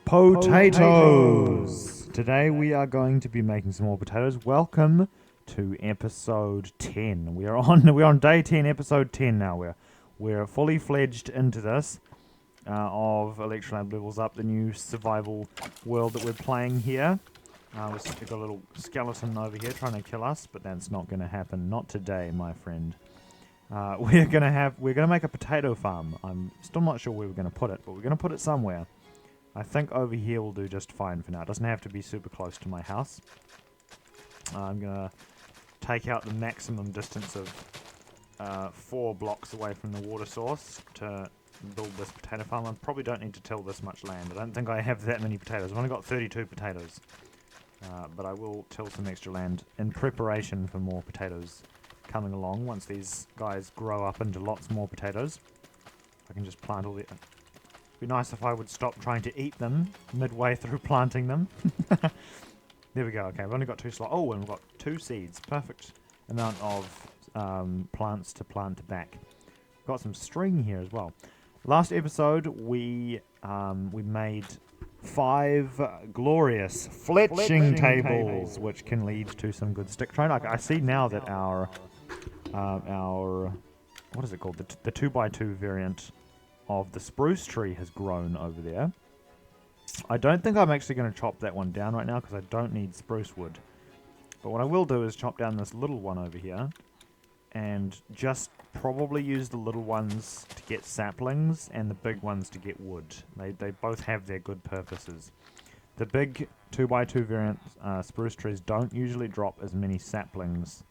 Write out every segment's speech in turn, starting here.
Potatoes! Today we are going to be making some more potatoes. Welcome to episode 10. We're on day 10, episode 10 now. We're fully fledged into this of Olectralab Levels Up, the new survival world that we're playing here. We've got a little skeleton over here trying to kill us, but that's not going to happen. Not today, my friend. We're gonna make a potato farm. I'm still not sure where we're gonna put it, but we're gonna put it somewhere. I think over here will do just fine for now. It doesn't have to be super close to my house. I'm gonna take out the maximum distance of 4 blocks away from the water source to build this potato farm. I probably don't need to till this much land. I don't think I have that many potatoes. I've only got 32 potatoes. But I will till some extra land in preparation for more potatoes coming along. Once these guys grow up into lots more potatoes, I can just plant all the... It'd be nice if I would stop trying to eat them midway through planting them. There we go. Okay, I've only got 2 slots. Oh, and we've got 2 seeds. Perfect amount of plants to plant back. Got some string here as well. Last episode, we made 5 glorious fletching tables, which can lead to some good stick train. I see now that our what is it called? The 2x2 variant of the spruce tree has grown over there. I don't think I'm actually going to chop that one down right now because I don't need spruce wood. But what I will do is chop down this little one over here and just probably use the little ones to get saplings and the big ones to get wood. They both have their good purposes. The big 2x2 variant spruce trees don't usually drop as many saplings,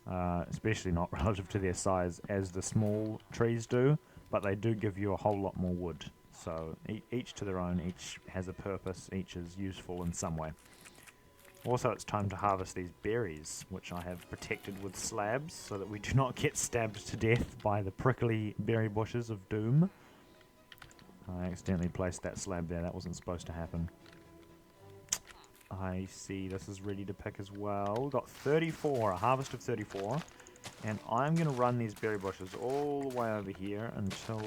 especially not relative to their size, as the small trees do, but they do give you a whole lot more wood. So each to their own, each has a purpose, each is useful in some way. Also, it's time to harvest these berries, which I have protected with slabs so that we do not get stabbed to death by the prickly berry bushes of doom. I accidentally placed that slab there. That wasn't supposed to happen. I see this is ready to pick as well. We've got 34, a harvest of 34. And I'm going to run these berry bushes all the way over here until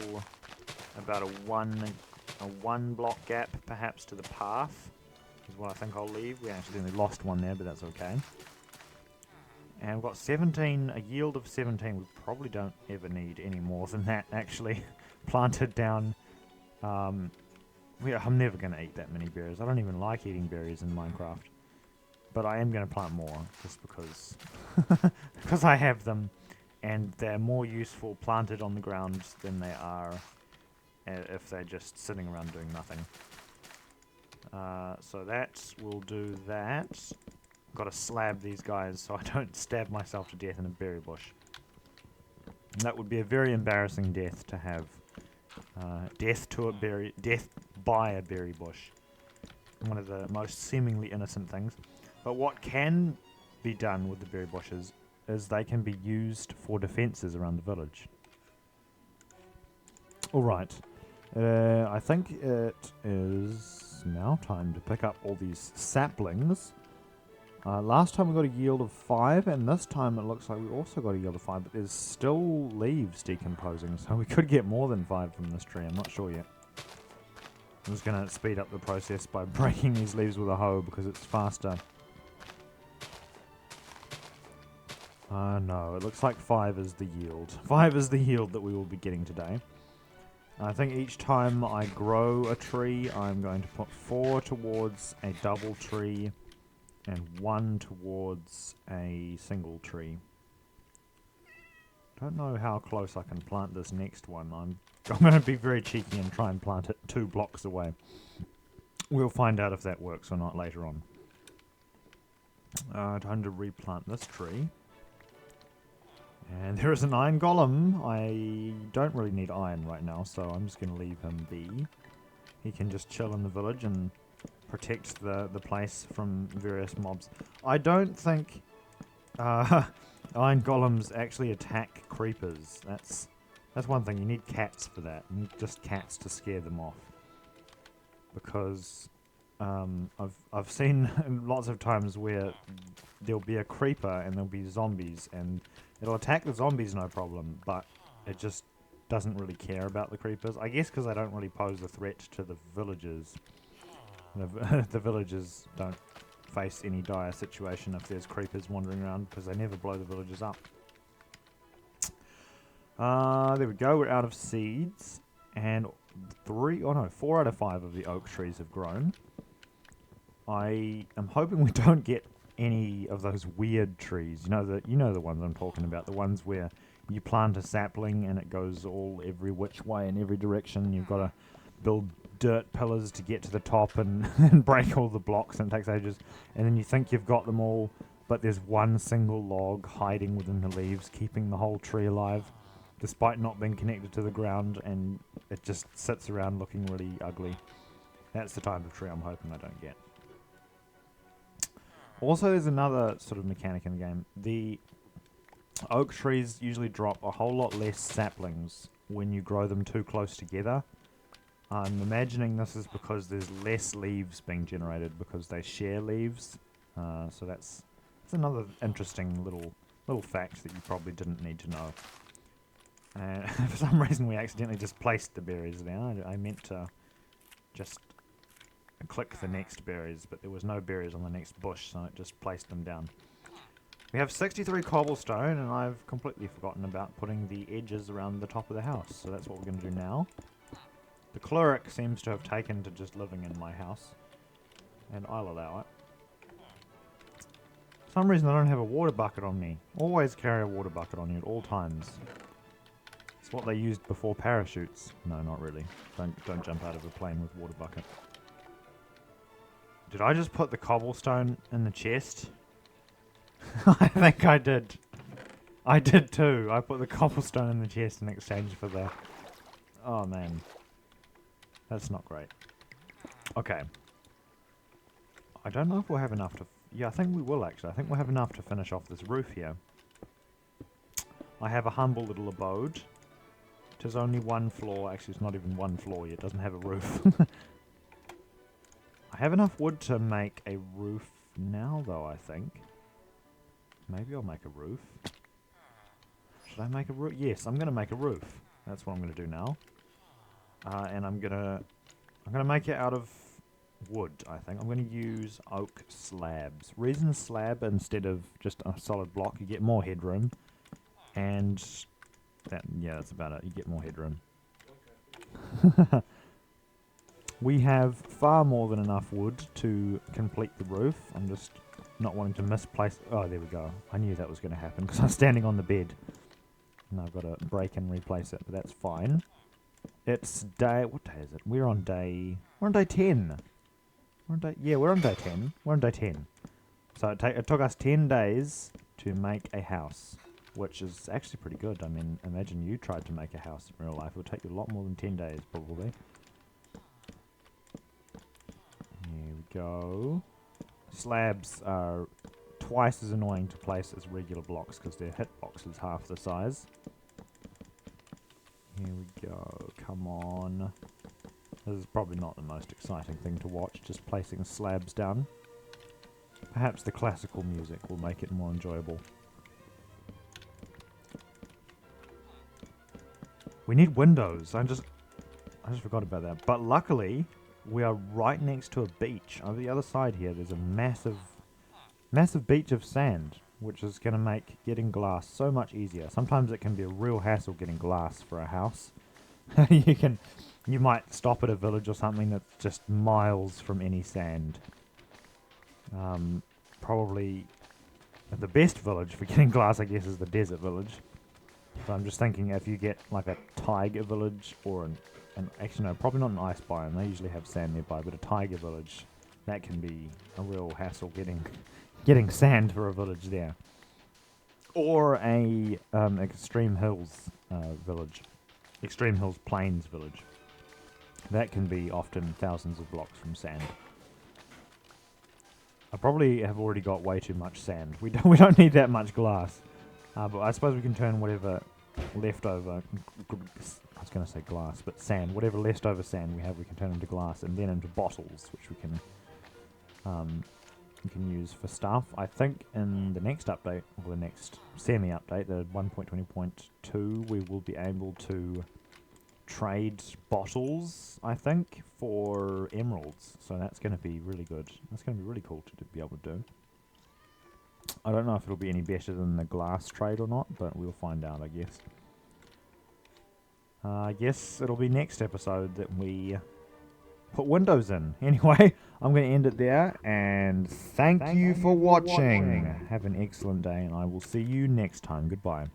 about a one block gap, perhaps, to the path. Is what I think I'll leave. We accidentally lost one there, but that's okay. And we've got 17, a yield of 17. We probably don't ever need any more than that, actually. Planted down. I'm never going to eat that many berries. I don't even like eating berries in Minecraft. But I am going to plant more, just because because I have them. And they're more useful planted on the ground than they are if they're just sitting around doing nothing. So that will do that. Got to slab these guys so I don't stab myself to death in a berry bush. That would be a very embarrassing death to have. Death by a berry bush. One of the most seemingly innocent things. But what can be done with the berry bushes is they can be used for defences around the village. Alright. I think it is now time to pick up all these saplings. Last time we got a yield of 5, and this time it looks like we also got a yield of 5, but there's still leaves decomposing, so we could get more than 5 from this tree. I'm not sure yet. I'm just going to speed up the process by breaking these leaves with a hoe because it's faster. No, it looks like 5 is the yield. 5 is the yield that we will be getting today. I think each time I grow a tree, I'm going to put 4 towards a double tree and 1 towards a single tree. Don't know how close I can plant this next one. I'm going to be very cheeky and try and plant it 2 blocks away. We'll find out if that works or not later on. Time to replant this tree. And there is an iron golem. I don't really need iron right now, so I'm just going to leave him be. He can just chill in the village and protect the place from various mobs. I don't think iron golems actually attack creepers. That's one thing. You need cats for that. You need just cats to scare them off. Because I've seen lots of times where there'll be a creeper and there'll be zombies, and it'll attack the zombies no problem, but it just doesn't really care about the creepers. I guess because they don't really pose a threat to the villagers. The villagers don't face any dire situation if there's creepers wandering around, because they never blow the villagers up. There we go, we're out of seeds, and 4 out of 5 of the oak trees have grown. I am hoping we don't get any of those weird trees. You know the ones I'm talking about, the ones where you plant a sapling and it goes every which way in every direction. You've got to build dirt pillars to get to the top and, and break all the blocks, and it takes ages. And then you think you've got them all, but there's one single log hiding within the leaves, keeping the whole tree alive, despite not being connected to the ground, and it just sits around looking really ugly. That's the type of tree I'm hoping I don't get. Also, there's another sort of mechanic in the game. The oak trees usually drop a whole lot less saplings when you grow them too close together. I'm imagining this is because there's less leaves being generated because they share leaves. So that's another interesting little fact that you probably didn't need to know. And for some reason we accidentally just placed the berries down. I meant to just click the next berries, but there was no berries on the next bush, so it just placed them down. We have 63 cobblestone, and I've completely forgotten about putting the edges around the top of the house, so that's what we're going to do now. The cleric seems to have taken to just living in my house, and I'll allow it. For some reason I don't have a water bucket on me. Always carry a water bucket on you at all times. It's what they used before parachutes. No, not really. Don't jump out of a plane with water bucket. Did I just put the cobblestone in the chest? I think I did. I did too. I put the cobblestone in the chest in exchange for the... Oh man. That's not great. Okay. I don't know if we'll have enough to... Yeah, I think we will actually. I think we'll have enough to finish off this roof here. I have a humble little abode. It has only one floor. Actually, it's not even one floor yet. It doesn't have a roof. I have enough wood to make a roof now, though, I think. Maybe I'll make a roof. Should I make a roof? Yes, I'm going to make a roof. That's what I'm going to do now. And I'm gonna make it out of wood, I think. I'm going to use oak slabs. Resin slab instead of just a solid block. You get more headroom. And that's about it. You get more headroom. Okay. We have far more than enough wood to complete the roof. I'm just not wanting to misplace... Oh, there we go. I knew that was going to happen because I'm standing on the bed. And I've got to break and replace it, but that's fine. It's day... What day is it? We're on day 10. We're on day 10. We're on day 10. So it took us 10 days to make a house, which is actually pretty good. I mean, imagine you tried to make a house in real life. It would take you a lot more than 10 days, probably. Here we go. Slabs are twice as annoying to place as regular blocks because their hitbox is half the size. Here we go. Come on. This is probably not the most exciting thing to watch, just placing slabs down. Perhaps the classical music will make it more enjoyable. We need windows. I just forgot about that. But luckily, we are right next to a beach. On the other side here, there's a massive beach of sand, which is going to make getting glass so much easier. Sometimes it can be a real hassle getting glass for a house. You might stop at a village or something that's just miles from any sand. Probably the best village for getting glass, I guess, is the desert village. So I'm just thinking if you get like a tiger village or actually no, probably not an ice biome. They usually have sand nearby, but a tiger village, that can be a real hassle getting sand for a village there. Or a extreme hills village, extreme hills plains village. That can be often thousands of blocks from sand. I probably have already got way too much sand. We don't need that much glass. But I suppose we can turn whatever leftover, I was going to say glass, but sand, whatever leftover sand we have, we can turn into glass and then into bottles, which we can use for stuff. I think in the next update, or the next semi-update, the 1.20.2, we will be able to trade bottles, I think, for emeralds. So that's going to be really good. That's going to be really cool to be able to do. I don't know if it'll be any better than the glass trade or not, but we'll find out, I guess. I guess it'll be next episode that we put windows in. Anyway, I'm going to end it there, and thank you for watching. Have an excellent day, and I will see you next time. Goodbye.